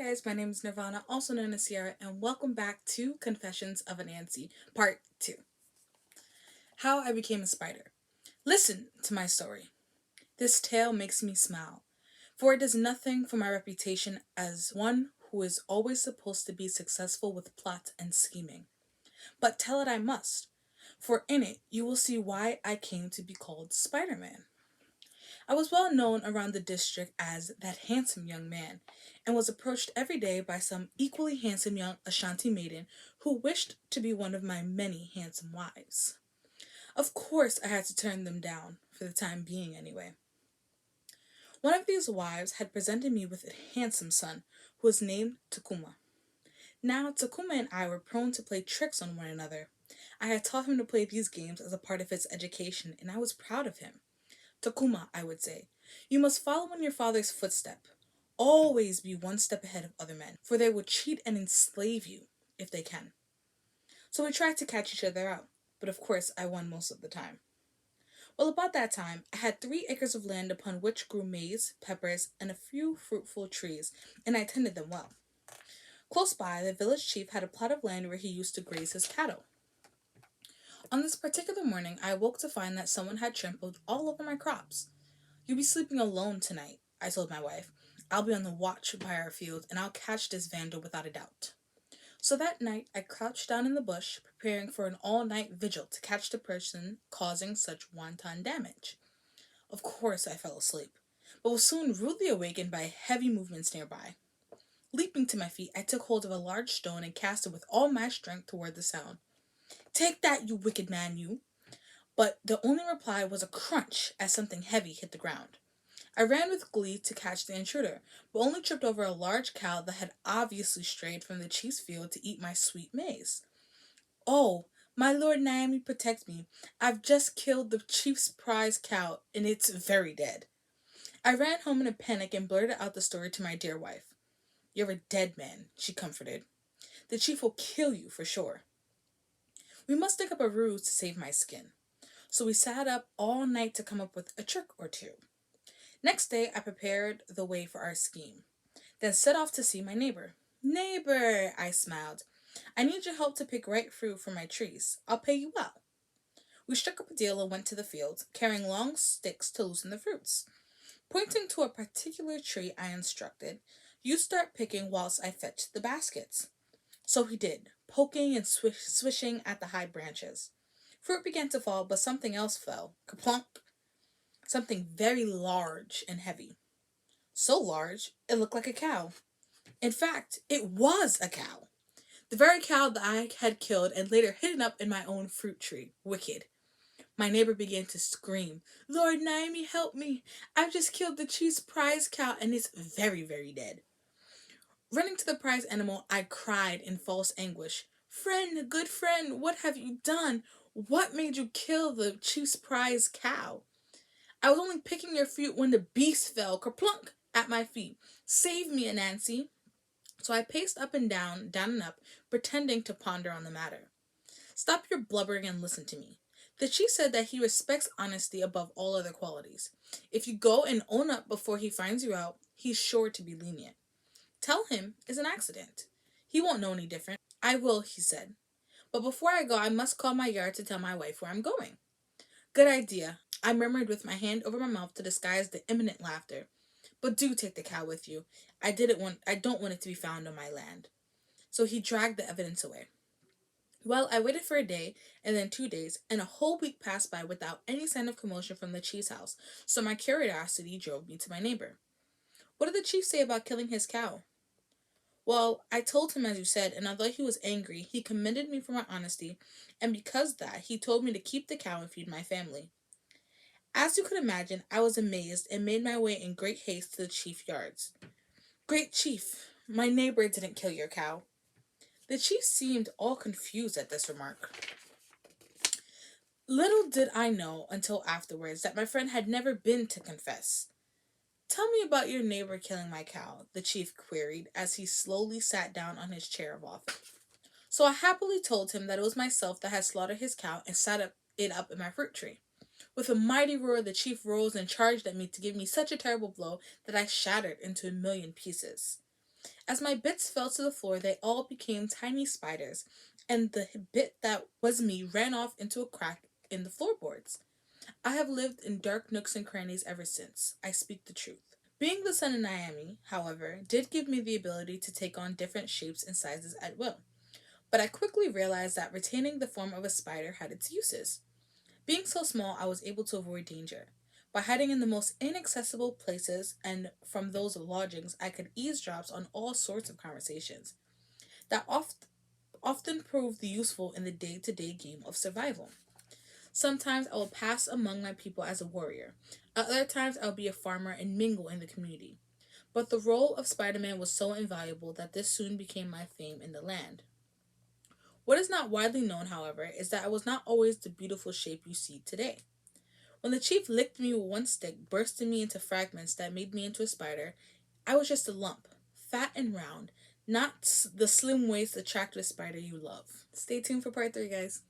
guys, my name is Nirvana, also known as Sierra, and welcome back to Confessions of Anansi, Part 2. How I Became a Spider. Listen to my story. This tale makes me smile, for it does nothing for my reputation as one who is always supposed to be successful with plot and scheming. But tell it I must, for in it you will see why I came to be called Spider-Man. I was well known around the district as that handsome young man, and was approached every day by some equally handsome young Ashanti maiden who wished to be one of my many handsome wives. Of course, I had to turn them down, for the time being anyway. One of these wives had presented me with a handsome son, who was named Takuma. Now, Takuma and I were prone to play tricks on one another. I had taught him to play these games as a part of his education, and I was proud of him. Takuma, I would say, you must follow in your father's footstep. Always be one step ahead of other men, for they will cheat and enslave you, if they can. So we tried to catch each other out, but of course I won most of the time. Well, about that time, I had 3 acres of land upon which grew maize, peppers, and a few fruitful trees, and I tended them well. Close by, the village chief had a plot of land where he used to graze his cattle. On this particular morning, I awoke to find that someone had trampled all over my crops. "You'll be sleeping alone tonight," I told my wife. "I'll be on the watch by our field, and I'll catch this vandal without a doubt." So that night, I crouched down in the bush, preparing for an all-night vigil to catch the person causing such wanton damage. Of course, I fell asleep, but was soon rudely awakened by heavy movements nearby. Leaping to my feet, I took hold of a large stone and cast it with all my strength toward the sound. "Take that, you wicked man, you!" But the only reply was a crunch as something heavy hit the ground. I ran with glee to catch the intruder, but only tripped over a large cow that had obviously strayed from the chief's field to eat my sweet maize. "Oh, my lord Naomi, protect me. I've just killed the chief's prize cow, and it's very dead." I ran home in a panic and blurted out the story to my dear wife. "You're a dead man," she comforted. "The chief will kill you for sure." We must think up a ruse to save my skin. So we sat up all night to come up with a trick or two. Next day, I prepared the way for our scheme, then set off to see my neighbor. "Neighbor," I smiled, "I need your help to pick ripe fruit for my trees. I'll pay you well." We struck up a deal and went to the field, carrying long sticks to loosen the fruits. Pointing to a particular tree, I instructed, "You start picking whilst I fetch the baskets." So he did, poking and swishing at the high branches. Fruit began to fall, but something else fell. Kerplunk! Something very large and heavy. So large, it looked like a cow. In fact, it was a cow. The very cow that I had killed and later hidden up in my own fruit tree. Wicked. My neighbor began to scream, "Lord Naomi, help me! I've just killed the chief's prize cow and it's very, very dead." Running to the prize animal, I cried in false anguish, "Friend, good friend, what have you done? What made you kill the chief's prize cow?" "I was only picking your fruit when the beast fell, kerplunk, at my feet. Save me, Anansi." So I paced up and down and up, pretending to ponder on the matter. "Stop your blubbering and listen to me. The chief said that he respects honesty above all other qualities. If you go and own up before he finds you out, he's sure to be lenient. Tell him it's an accident. He won't know any different." "I will," he said. "But before I go, I must call my yard to tell my wife where I'm going." "Good idea," I murmured with my hand over my mouth to disguise the imminent laughter. "But do take the cow with you. I don't want it to be found on my land." So he dragged the evidence away. Well, I waited for a day, and then 2 days, and a whole week passed by without any sign of commotion from the chief's house, so my curiosity drove me to my neighbor. "What did the chief say about killing his cow?" "Well, I told him as you said, and although he was angry, he commended me for my honesty, and because that, he told me to keep the cow and feed my family." As you could imagine, I was amazed and made my way in great haste to the chief yards. "Great chief, my neighbor didn't kill your cow." The chief seemed all confused at this remark. Little did I know until afterwards that my friend had never been to confess. "Tell me about your neighbor killing my cow," the chief queried as he slowly sat down on his chair of office. So I happily told him that it was myself that had slaughtered his cow and set it up in my fruit tree. With a mighty roar, the chief rose and charged at me to give me such a terrible blow that I shattered into a million pieces. As my bits fell to the floor, they all became tiny spiders, and the bit that was me ran off into a crack in the floorboards. I have lived in dark nooks and crannies ever since. I speak the truth. Being the son of Miami, however, did give me the ability to take on different shapes and sizes at will. But I quickly realized that retaining the form of a spider had its uses. Being so small, I was able to avoid danger. By hiding in the most inaccessible places and from those lodgings, I could eavesdrop on all sorts of conversations that often proved useful in the day to day game of survival. Sometimes I will pass among my people as a warrior. At other times I will be a farmer and mingle in the community. But the role of Spider Man was so invaluable that this soon became my fame in the land. What is not widely known, however, is that I was not always the beautiful shape you see today. When the chief licked me with one stick, bursting me into fragments that made me into a spider, I was just a lump, fat and round, not the slim waist attractive spider you love. Stay tuned for part 3, guys.